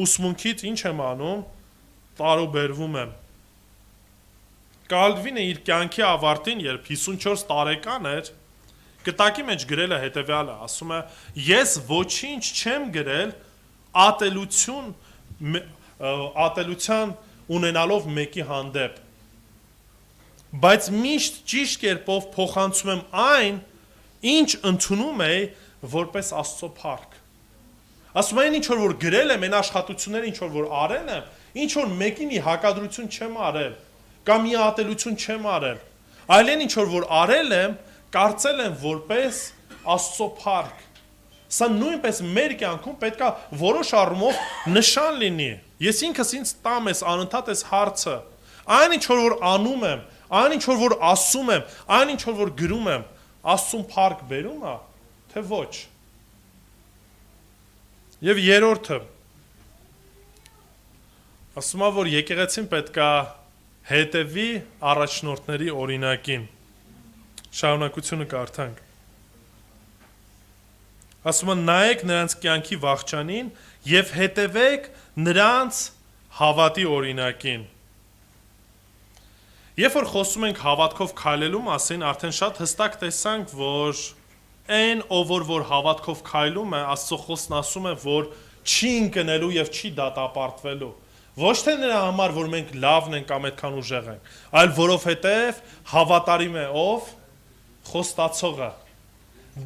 ուսմունքից ինչ եմ անում, տարուբերվում եմ։ Կալվինը իր կյանքի ավարտին, երբ 54 տարեկան էր, կտակի մեջ գրել է հետևյալը, ասում է. ես ոչինչ չեմ գրել ատելության ունենալով մեկի հանդեպ, բայց միշտ ճիշտ կերպով փոխանցում եմ այն, ինչ ընդունում էի որպես Աստծո փառք։ Ասում այն ինչ որ գրել եմ, այն աշխատությունները ինչ որ արել եմ, ինչ որ մեկին հակադրություն չեմ արել, կամ մի ատելություն չեմ արել, այլեն ինչ որ արել եմ, կարծել եմ որպես Աստծո փառք։ Սա նույնպես մեր կյանքում պետք է որոշ առումով նշան լինի։ Ես ինքս ինձ տամ ես անընդհատ ես հարցը, այն ինչ որ անում եմ, այն ինչ որ ասում եմ, այն ինչ որ գրում եմ, Աստծուն փառք բերում է, թե ոչ։ Եվ երրորդը, ասում է, որ եկեղեցին պետք է հետևի առաջնորդների օրինակին։ Շարունակությունը կարդանք։ Ասում են նայեք նրանց կյանքի վախճանին և հետևեք նրանց հավատի օրինակին։ Երբ որ խոսում ենք հավատքով քայլելու մասին, արդեն շատ հստակ տեսանք, որ այն ով որ հավատքով քայլում է, Աստծո խոսքն ասում է, որ չի ընկնելու և չի դատապարտվելու։ Ոչ թե նրա համար, որ մենք լավն ենք կամ այդքան ուժեղ ենք, այլ որովհետև հավատարիմ է ով խոստացողը։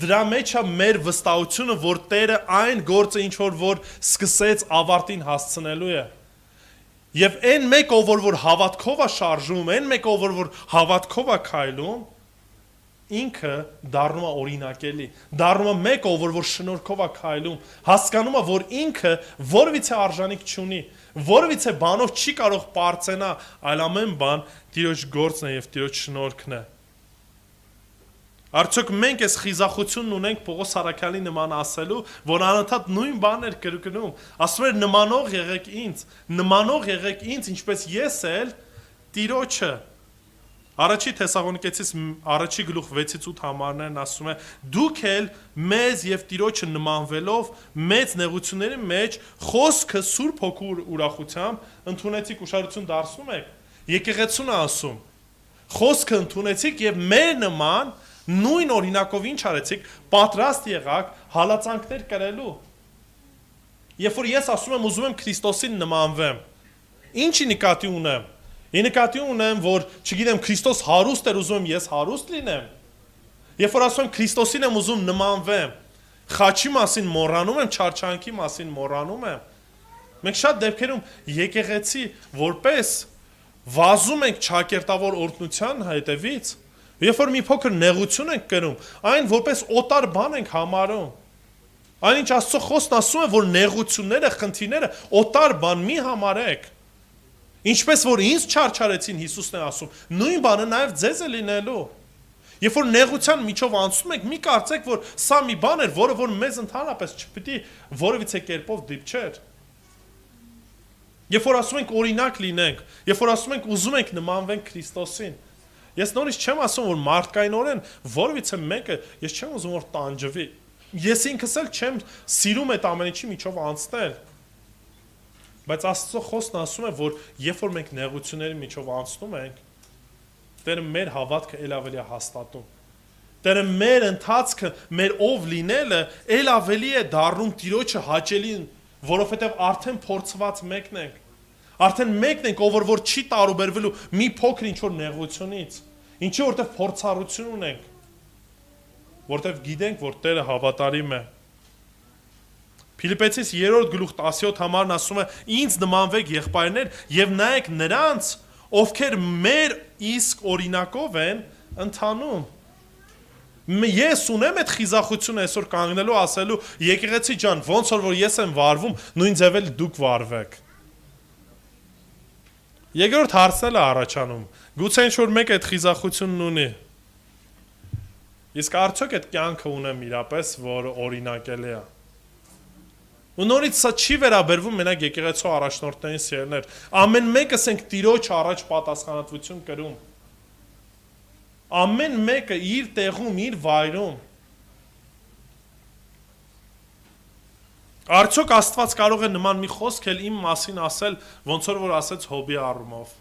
Դրա մեջ է մեր վստահությունը, որ Տերը այն գործը ինչ որ սկսեց ավարտին հասցնելու է։ Եվ այն մեկ ով որ հավատքով է շարժում, այն մեկ ով որ հավատքով է քայլում, ինքը դառնում է օրինակելի, դառնում է մեկ ով որ շնորհքով է քայլում, հասկանում է, որ ինքը որևիցե արժանիք չունի, որևիցե բանով չի կարող պարծենա, այլ ամեն բան Տիրոջ գործն է եւ Տիրոջ շնորհքն է։ Արդյոք մենք այս խիզախությունն ունենք Պողոս Արաքյալի նման ասելու, որ անընդհատ նույն բանն էր կրկնում, ասում էր նմանող եղեք ինձ, ինչպես ես էլ Տիրոջը։ Առաջի Թեսաղոնիկեցիս 1:6-8 համարներն ասում է. դուք էլ մեզ եւ Տիրոջը նմանվելով մեծ նեղությունների մեջ խոսքը Սուրբ Հոգու ուրախությամբ ընդունեցիք, ուշադրություն դարձնում եք։ Եկեղեցուն է ասում. խոսքը ընդունեցիք եւ մեր նման նույն օրինակով ինչ արեցիք, պատրաստ եղաք հալածանքներ կրելու։ Երբ որ ես ասում եմ ուզում եմ Քրիստոսին նմանվեմ, ինչի նկատի ունեմ։ Ի նկատի ունեմ, որ չգիտեմ Քրիստոս հարուստ էր, ուզում եմ ես հարուստ լինեմ։ Երբ որ ասում եմ Քրիստոսին եմ ուզում նմանվեմ, խաչի մասին մոռանում եմ, չարչանքի մասին մոռանում եմ։ Մենք շատ դեպքերում եկեղեցի որպես վազում ենք ճակերտավոր օրհնության հետևից, երբ որ մի փոքր նեղություն ենք կրում, այն որպես օտար բան ենք համարում։ Այնինչ Աստծո խոսքն ասում է, որ նեղությունները, խնդիրները օտար բան մի համարեք։ Ինչպես որ ինձ չարչարեցին, Հիսուսն է ասում, նույն բանը նաև ձեզ է լինելու։ Երբ որ նեղության միջով անցնում ենք, մի կարծեք, որ սա մի բան էր, որը որ մեզ ընդհանրապես չպիտի որևիցե կերպով դիպչեր։ Երբ որ ասում ենք օրինակ լինենք, երբ որ ասում ենք ուզում ենք նմանվենք Քրիստոսին, ես նորից չեմ ասում, որ մարդկայնորեն որևիցե մեկը, ես չեմ ուզում որ տանջվի։ Ես ինքս էլ չեմ սիրում այդ ամեն ինչի միջով անցնել։ Բայց Աստծո խոսքն ասում է, որ երբ որ մենք նեղությունների միջով անցնում ենք, Տերը մեր հավատքը ել ավելի է հաստատում։ Տերը մեր ընթացքը, մեր ով լինելը ել ավելի է դառնում Տիրոջը հաճելին, որովհետև արդեն փորձված մեկն ենք։ Արդեն մեկն ենք, ով որ չի տարուբերվելու մի փոքր ինչ որ նեղությունից։ Ինչի որտեղ փորձառություն ունենք։ Որտեղ գիտենք, որ Տերը հավատարիմ է։ Փիլիպպեցիս 3:17 համարն ասում է. «Ինձ նմանվեք եղբայրներ եւ նայեք նրանց, ովքեր մեր իսկ օրինակով են ընթանում»։ Ես ունեմ այդ խիզախությունը այսօր կանգնելու ասելու եկեղեցի ջան, ոնց որ ես եմ վարվում, նույն ձև էլ դուք վարվեք։ Երկրորդ հարցն էլ է առաջանում. գուցե ինչ որ մեկ այդ խիզախությունն ունի։ Իսկ արդյոք այդ կյանքը ունեմ իրապես, որ օրինակելի է։ Ու նորից սա չի վերաբերվում մենակ եկեղեցու առաջնորդներին սիրելներ։ Ամեն մեկս ենք Տիրոջ առաջ պատասխանատվություն կրում։ Ամեն մեկը իր տեղում, իր վայրում։ Արդյոք Աստված կարող է նման մի խոսք էլ իմ մասին ասել, ոնց որ ասեց Հոբի առումով։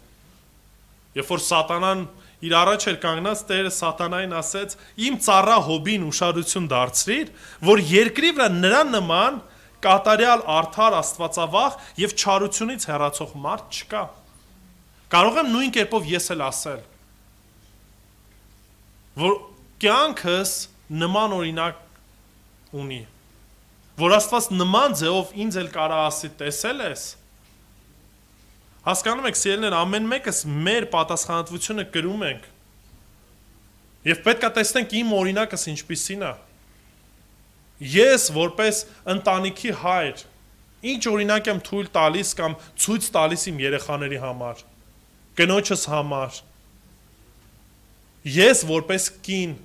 Երբ որ Սատանան իր առաջ էր կանգնած, Տերը Սատանային ասեց. «Իմ ծառա Հոբին ուշադրություն դարձրիր, որ երկրի վրա նրան նման կատարյալ արդար աստվածավախ եւ չարությունից հեռացող մարդ չկա»։ Կարող եմ նույն կերպով ես էլ ասել, որ կյանքս նման օրինակ ունի, որ Աստված նման ձեով ինձ էլ կարա ասի տեսել ես։ Հասկանում եք սիրելիներ, ամեն մեկս մեր պատասխանատվությունը կրում ենք։ Եվ պետք է տեսնենք իմ օրինակս ինչպիսին է։ Ես որպես ընտանիքի հայր ինչ օրինակ եմ թույլ տալիս կամ ցույց տալիս իմ երեխաների համար, կնոջս համար։ Ես որպես կին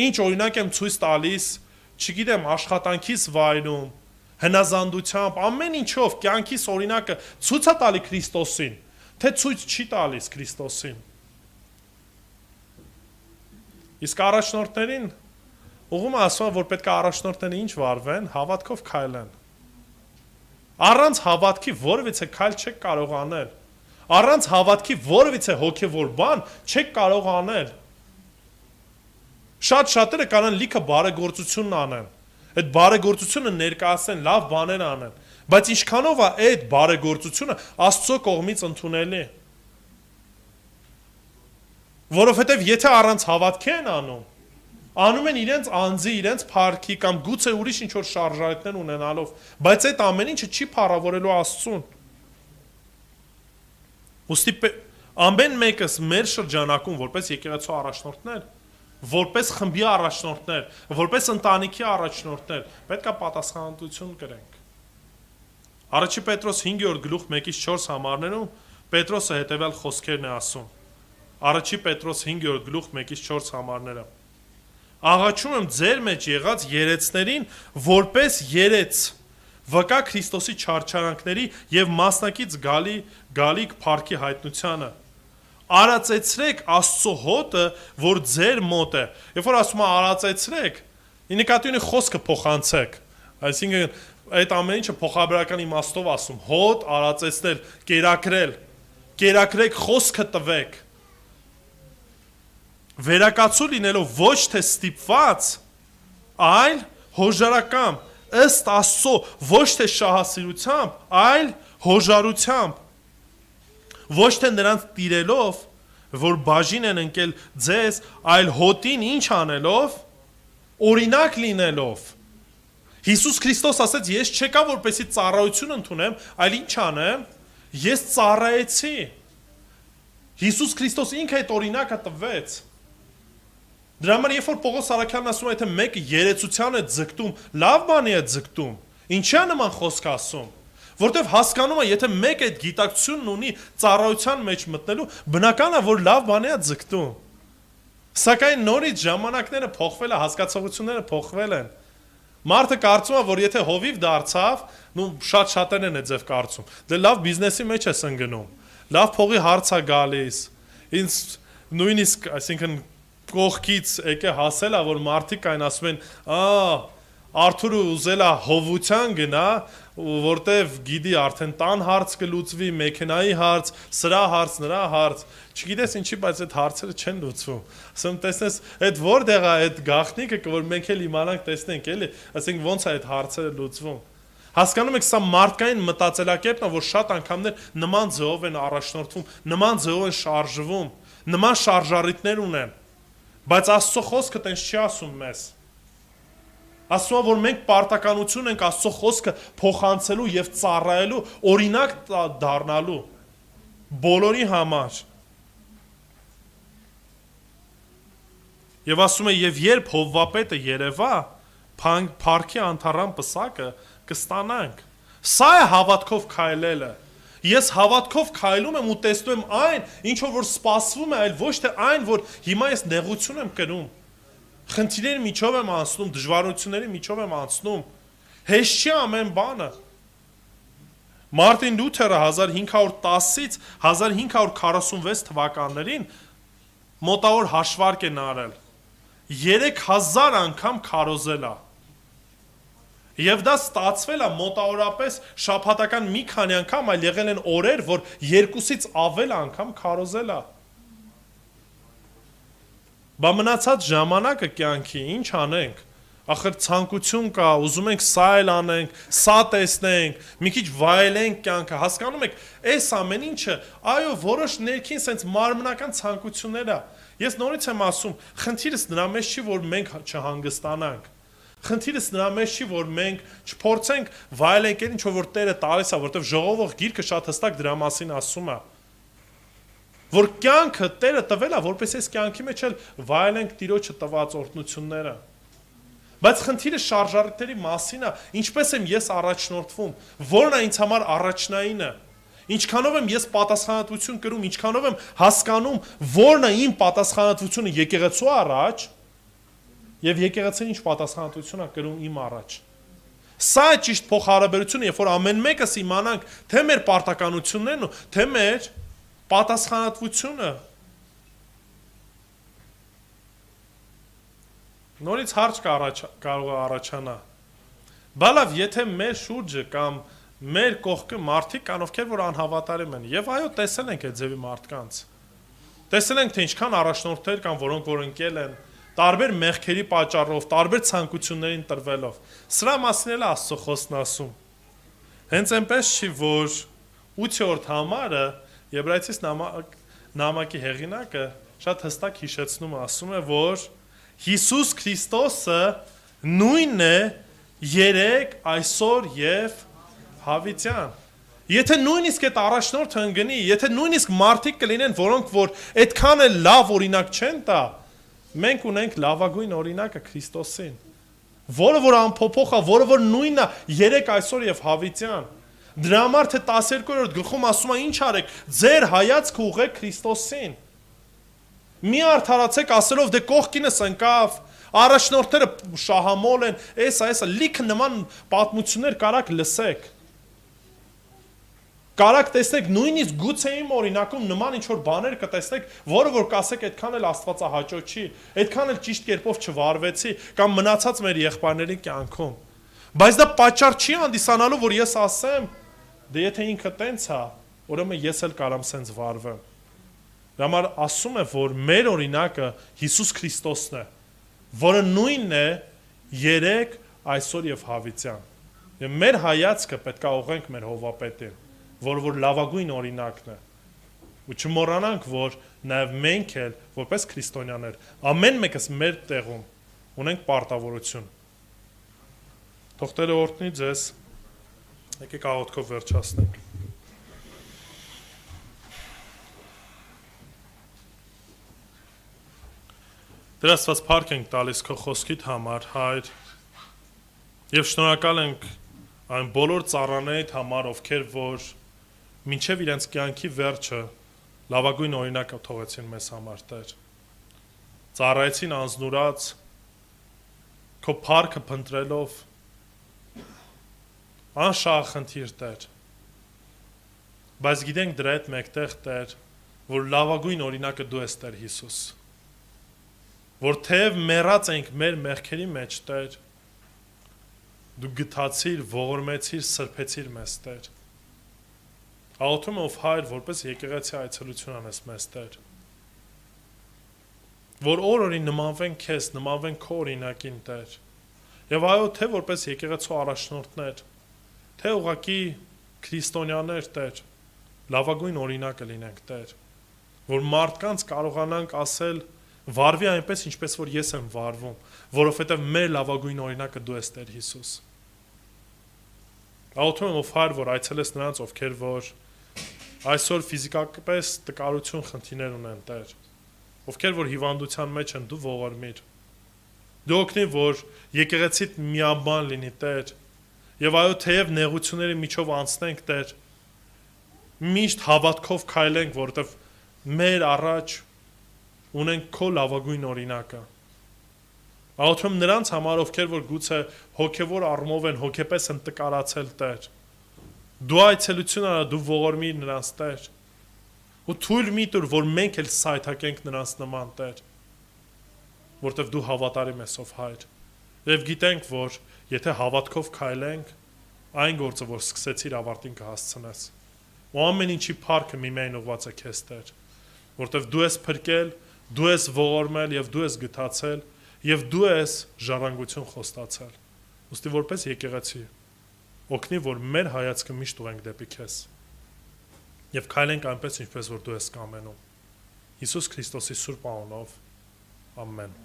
ինչ օրինակ եմ ցույց տալիս, չգիտեմ, աշխատանքիս վայրում, հնազանդությամբ, ամեն ինչով կյանքիս օրինակը ցույց է տալի Քրիստոսին, թե ցույց չի տալիս Քրիստոսին։ Իսկ առաջնորդներին ուղղումը ասում է, որ պետք է առաջնորդները ինչ վարվեն, հավատքով քայլեն։ Առանց հավատքի որևիցե քայլ չեք կարող անել։ Առանց հավատքի որևիցե հոգևոր բան չեք կարող անել։ Շատ շատերը կանան լիքը բարեգործություն անեն։ Այդ բարեգործությունը ներկայացնեն, լավ բաներ անեն, բայց ինչքանով է այդ բարեգործությունը Աստծո կողմից ընդունելի։ Որովհետև եթե առանց հավատքի են անում են իրենց անձի, իրենց փառքի կամ գուցե ուրիշ ինչ որ շարժարետներ ունենալով, բայց այդ ամեն ինչը չի փառավորելու Աստծուն։ Ոստի ամեն մեկս մեր շրջանակում որպես եկեղեցու առաջնորդներ, որպես խմբի առաջնորդներ, որպես ընտանիքի առաջնորդներ, պետք է պատասխանատվություն կրենք։ Առաջի Պետրոս 5:1-4 համարներում Պետրոսը հետևյալ խոսքերն է ասում։ Առաջի Պետրոս 5:1-4 համարները։ Աղաչում եմ ձեր մեջ եղած երեցներին որպես երեց, վկա Քրիստոսի չարչարանքների եւ մասնակից գալիք փառքի հայտնությանը։ Արածեցրեք Աստծո հոտը, որ ձեր մոտ է։ Երբ որ ասում է արածեցրեք, ի նկատի ունի խոսքը փոխանցեք։ Այսինքն այդ ամեն ինչը փոխաբերական իմաստով ասում, հոտ արածեցնել, կերակրեք խոսքը տվեք։ Վերակացու լինելով ոչ թե ստիպված, այլ հոժարակամ, ըստ Աստծո, ոչ թե շահասիրությամբ, այլ հոժարությամբ, ոչ թե նրանց տիրելով, որ բաժին են ընկել ձեզ, այլ հոտին ինչ անելով, օրինակ լինելով։ Հիսուս Քրիստոս ասեց, ես չեկա որպեսի ծառայություն ընդունեմ, այլ ինչ անեմ, ես ծառայեցի։ Հիսուս Քրիստոս ինքը այդ օրինակը տվեց։ Դրա համար երբ որ Պողոս Արաքյանն ասում է, թե մեկը երեցության է ձգտում, լավ բանի է ձգտում, ինչի է նման խոսք ասում, որտեվ հասկանում է, եթե մեկ այդ գիտակցությունն ունի ծառայության մեջ մտնելու, բնական է, որ լավ բանի է ձգտում։ Սակայն նորից ժամանակները փոխվել է, հասկացողությունները փոխվել են։ Մարդը կարծում է, որ եթե հովիվ դարձավ, նու շատ շատերն են այդ ձև կարծում։ Դե լավ բիզնեսի մեջ ես ընկնում։ Լավ փողի հարց է գալիս։ Ինձ նույնիսկ, այսինքն կողքից եկե հասել է, որ մարդիկ այն ասում են, Արթուրը ուզել է հովության գնա, որտեվ գիտի արդեն տան հարց կլուծվի, մեքենայի հարց, սրա հարց, նրա հարց, չգիտես ինչի, բայց այդ հարցերը չեն լուծվում։ Ասում տեսնես, այդ որտեղ է այդ գաղտնիքը, որ մենք էլ իմանանք, տեսնենք, էլի, ասենք ոնց է այդ հարցերը լուծվում։ Հասկանում եք, սա մարդկային մտածելակերպն է, որ շատ անգամներ նման ձևով են առաջնորդվում, նման ձևով են շարժվում, նման շարժառիթներ ունեն։ Բայց Աստծո խոսքը տենց չի ասում մեզ։ Ասում է, որ մենք պարտականություն ենք Աստծո խոսքը փոխանցելու եւ ծառայելու, օրինակ դառնալու բոլորի համար։ Եվ ասում է, եւ երբ Հովվապետը երևա, փառքի անթառան պսակը կստանանք։ Սա է հավատքով քայլելը։ Ես հավատքով քայլում եմ ու տեսնում եմ այն, ինչ որ սպասվում է, այլ ոչ թե այն, որ հիմա ես նեղություն եմ կրում։ Խնդիրների միջով եմ անցնում, դժվարությունների միջով եմ անցնում։ Հեշտ չի ամեն բանը։ Մարտին Լութերը 1510-ից 1546 թվականներին մոտավոր հաշվարկ են արել։ 3000 անգամ քարոզել է։ Եվ դա ստացվել է մոտավորապես շաբաթական մի քանի անգամ, այլ եղել են օրեր, որ 2-ից ավել անգամ քարոզել է։ Բա մնացած ժամանակը կյանքի ինչ անենք։ Ախր ցանկություն կա, ուզում ենք սա էլ անենք, սա տեսնենք, մի քիչ վայելենք կյանքը, հասկանում եք, այս ամեն ինչը, այո, որոշ ներքին sense մարմնական ցանկություններ է։ Ես նորից եմ ասում, խնդիրս նրա մեջ չի, որ մենք չհանգստանանք։ Խնդիրս նրա մեջ չի, որ մենք չփորձենք վայելենք այն ինչ որ Տերը տալիս է, որովհետև ժողովող գիրքը շատ հստակ դրա մասին ասում է։ Որ կյանքը Տերը տվել է, որպես այս կյանքի մեջ էլ վայելենք Տիրոջը տված օրհնությունները։ Բայց խնդիրը շարժառիթների մասին է, ինչպես եմ ես առաջնորդվում, որն է ինձ համար առաջնայինը, ինչքանով եմ ես պատասխանատվություն կրում, ինչքանով եմ հասկանում, որն է իմ պատասխանատվությունը եկեղեցու առաջ, եւ եկեղեցին ինչ պատասխանատվություն է կրում իմ առաջ։ Սա է ճիշտ փոխհարաբերությունը, երբ որ ամեն մեկս իմանանք, թե մեր պարտականություններն ու թե մեր պատասխանատվությունը։ Նորից հարց կարող է առաջանա։ Բալավ, եթե մեր շուրջը կամ մեր կողքը մարդիկ կան, ովքեր որ անհավատարիմ են, եւ այո, տեսել ենք այդ ձևի մարդկանց։ Տեսել ենք, թե ինչքան առաջնորդներ կան, որոնք որ ընկել են տարբեր մեղքերի պատճառով, տարբեր ցանկություններին տրվելով։ Սրա մասին էլ Աստծո խոսքն ասում։ Հենց այնպես չի, որ 8-րդ համարը Եբրայեցիս նամակի հեղինակը շատ հստակ հիշեցնում է, ասում է, որ Հիսուս Քրիստոսը նույնն է երեք, այսօր եւ հավիտյան։ Եթե նույնիսկ այդ առաջնորդը ընկնի, եթե նույնիսկ մարդիկ կլինեն, որոնք որ այդքան էլ լավ օրինակ չեն տա, մենք ունենք լավագույն օրինակը Քրիստոսին, որը որ անփոփոխ է, որը որ նույնն է երեք, այսօր եւ հավիտյան։ Դրա համար թե 12-րդ գլխում ասում է ինչ արեք, ձեր հայացքը ուղղեք Քրիստոսին։ Մի արդարացեք ասելով դե կողքինս ընկավ, առաջնորդները շահամոլ են, էսա, լիքը նման պատմություններ կարաք լսեք։ Կարաք տեսնեք նույնիսկ գուցե իմ օրինակում նման ինչ որ բաներ կտեսնեք, որը որ կասեք այդքան էլ Աստվածահաճո չի, այդքան էլ ճիշտ կերպով չվարվեցի կամ մնացած մեր եղբայրների կյանքում։ Բայց դա պատճառ չի հանդիսանալու, որ ես ասեմ, դե եթե ինքը տենց է, ուրեմն ես էլ կարամ սենց վարվեմ։ Դրա համար ասում է, որ մեր օրինակը Հիսուս Քրիստոսն է, որը նույնն է երեք, այսօր եւ հավիտյան։ Եվ մեր հայացքը պետք է ուղղենք մեր Հովվապետին, որը որ լավագույն օրինակն է։ Ու չմոռանանք, որ նաև մենք էլ որպես քրիստոնյաներ ամեն մեկս մեր տեղում ունենք պարտավորություն։ Թող Տերը օրհնի ձեզ։ Եկեք աղոթքով վերջացնենք։ Տեր Աստված, փառք ենք տալիս քո խոսքիդ համար, Հայր, եւ շնորհակալ ենք այն բոլոր ծառաներիդ համար, ովքեր որ մինչև իրենց կյանքի վերջը լավագույն օրինակը թողեցին մեզ համար, Տեր։ ծառայեցին անznուրած, քո փառքը փնտրելով, անշահախնդիր Տեր, բայց գիտենք դրա հետ մեկտեղ Տեր, որ լավագույն օրինակը դու ես Տեր Հիսուս, որ թեև մեռած ենք մեր մեղքերի մեջ Տեր, դու գթացիր, ողորմեցիր, սրբեցիր մեզ Տեր, աղոթում ով Հայր, որպես եկեղեցի այցելություն անես մեզ Տեր, որ օր-օրի նմանվենք քեզ, նմանվենք քո օրինակին Տեր, եւ այո, թե որպես եկեղեցու առաջնորդներ, թե ուղղակի քրիստոնյաներ Տեր, լավագույն օրինակը լինենք Տեր, որ մարդկանց կարողանանք ասել, վարվի այնպես, ինչպես որ ես եմ վարվում, որովհետեւ մեր լավագույն օրինակը դու ես Տեր Հիսուս։ Աղոթում եմ ով Հայր, որ այցելես նրանց, ովքեր որ այսօր ֆիզիկապես տկարություն խնդիրներ ունեն Տեր, ովքեր որ հիվանդության մեջ են, դու ողորմիր։ Դու օգնի, որ եկեղեցիդ միաբան լինի Տեր, եւ այո, թեև նեղությունների միջով անցնենք Տեր, միշտ հավատքով քայլենք, որովհետեւ մեր առաջ ունենք քո լավագույն օրինակը։ Աղոթում նրանց համար, ովքեր որ գուցե հոգևոր առումով են, հոգեպես են տկարացել Տեր, դու այցելություն արա, դու ողորմիր նրանց Տեր, ու թույլ մի տուր, որ մենք էլ սայթակենք նրանց նման Տեր, որտեվ դու հավատարիմ ես ով Հայր, եւ գիտենք, որ եթե հավատքով քայլենք, այն գործը, որ սկսեցիր ավարտին կհասցնես, ու ամեն ինչի փառքը միմիայն ուղված է քեզ Տեր, որտեվ դու ես փրկել, դու ես ողորմել եւ դու ես գթացել եւ դու ես ժառանգություն խոստացել։ Ուստի որպես եկեղեցի օգնի, որ մեր հայացքը միշտ ուղենք դեպի քեզ եւ քայլենք այնպես, ինչպես որ դու ես կամենում։ Հիսուս Քրիստոսի սուրբ անունով։ Ամեն։